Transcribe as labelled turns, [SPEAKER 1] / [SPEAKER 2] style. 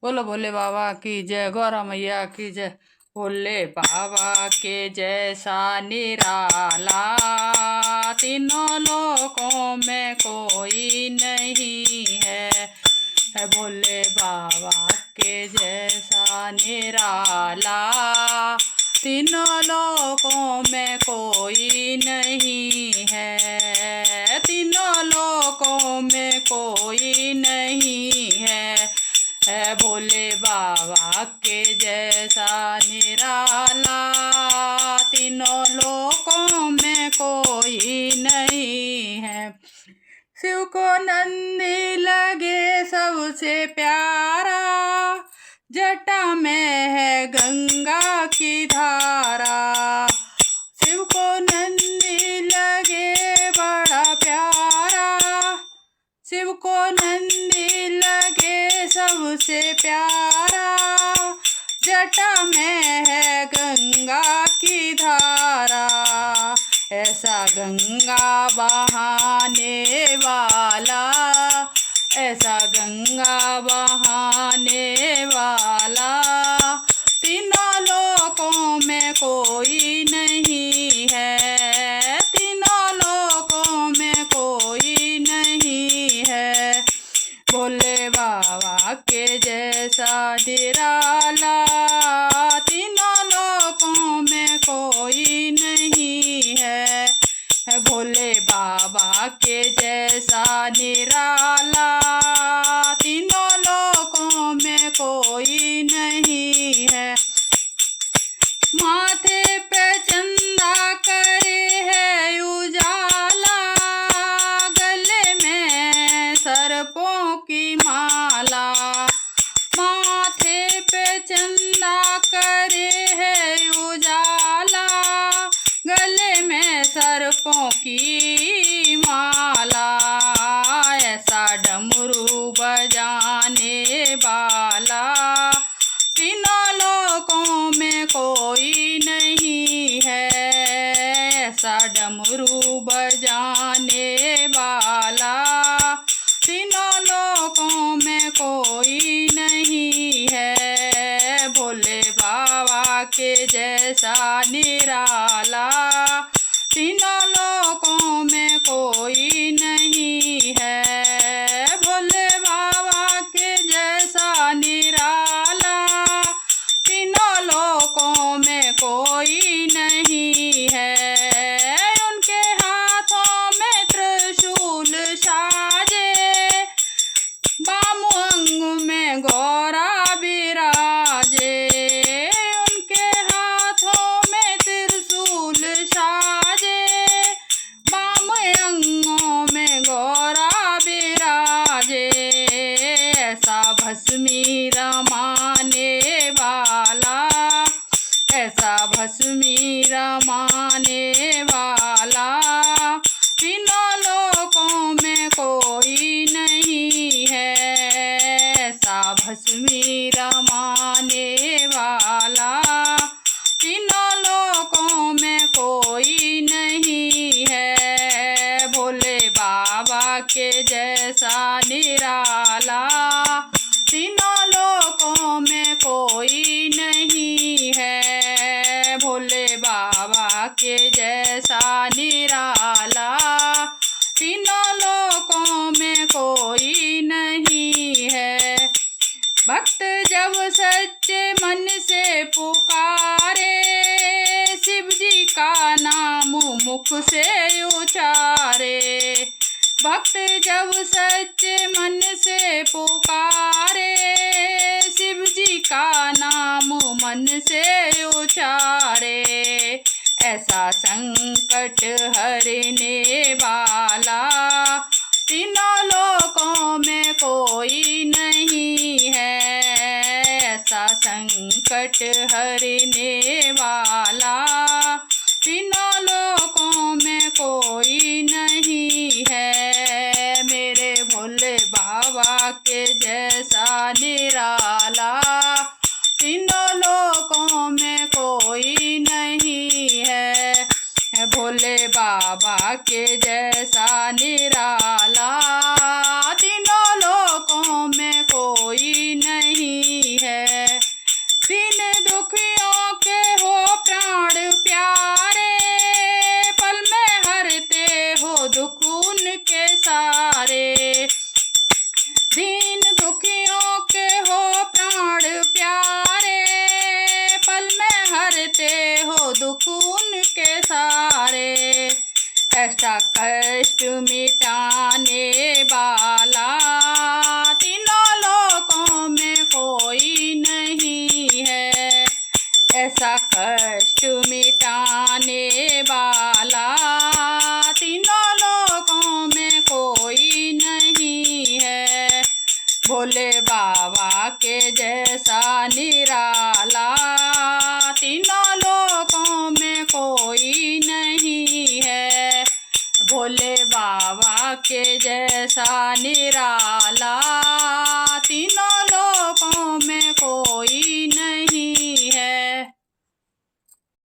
[SPEAKER 1] बोलो भोले बाबा की जय, गौरा मैया की जय। भोले बाबा के जैसा निराला तीनों लोकों में कोई नहीं है भोले बाबा के जैसा निराला तीनों लोकों में कोई नहीं है, तीनों लोकों में कोई नहीं है भोले बाबा के जैसा निराला तीनों लोकों में कोई नहीं है। शिव को नंदी लगे सबसे प्यारा, जटा में है गंगा की धारा। शिव को नंदी लगे बड़ा प्यारा, शिव को नंदी लगे सबसे प्यारा, जटा में है गंगा की धारा। ऐसा गंगा बहाने वाला, ऐसा गंगा बहाने वाला तीनों लोकों में कोई नहीं है, तीनों लोकों में कोई नहीं है। भोले बाबा के जैसा निराला तीनों लोकों में कोई नहीं है। भोले बाबा के जैसा निराला तीनों लोकों में कोई नहीं है। माथे पे चंदा करे है उजाला, गले में सर्पों की माला। माथे पे चंदा करे है उजाला, गले में सर्पों की माला। ऐसा डमरू बजाने वाला तीनों लोकों में कोई नहीं है। ऐसा डमरू बजाने वाला तीनों लोकों में कोई नहीं है। भोले बाबा के जैसा निराला तीनों लोकों में कोई नहीं है। भोले बाबा के जैसा निराला तीनों लोकों में कोई नहीं है। उनके हाथों में त्रिशूल साजे, बाम अंग में गौरा विराजे। उनके हाथों में त्रिशूल साजे, बाम अंगों में गौरा विराजे। ऐसा भस्मी रमाने वाला, ऐसा भस्मी रमाने वाला तीनों लोकों में कोई नहीं है। ऐसा भस्मी रमाने वाला तीनों लोकों में कोई नहीं है। भोले बाबा के जैसा निराला तीनों लोकों में कोई नहीं है। भोले बाबा के जैसा निराला तीनों लोकों में कोई नहीं है। भक्त जब सच्चे मन से पुकारे, शिव जी का नाम मुख से उचारे। भक्त जब सच्चे मन से पुकारे, शिव जी का नाम मन से उचारे। ऐसा संकट हरने वाला तीनों लोकों में कोई नहीं है। ऐसा संकट हरने वाला तीनों लोकों में कोई नहीं है। मेरे भोले बाबा के जैसा निराला तीनों लोकों में कोई नहीं है। भोले बाबा के जैसा निराला तीनों लोकों में कोई नहीं ऐसा कष्ट मिटाने वाला तीनों लोकों में कोई नहीं है। ऐसा कष्ट मिटाने वाला तीनों लोकों में कोई नहीं है। भोले बाबा के जैसा निराला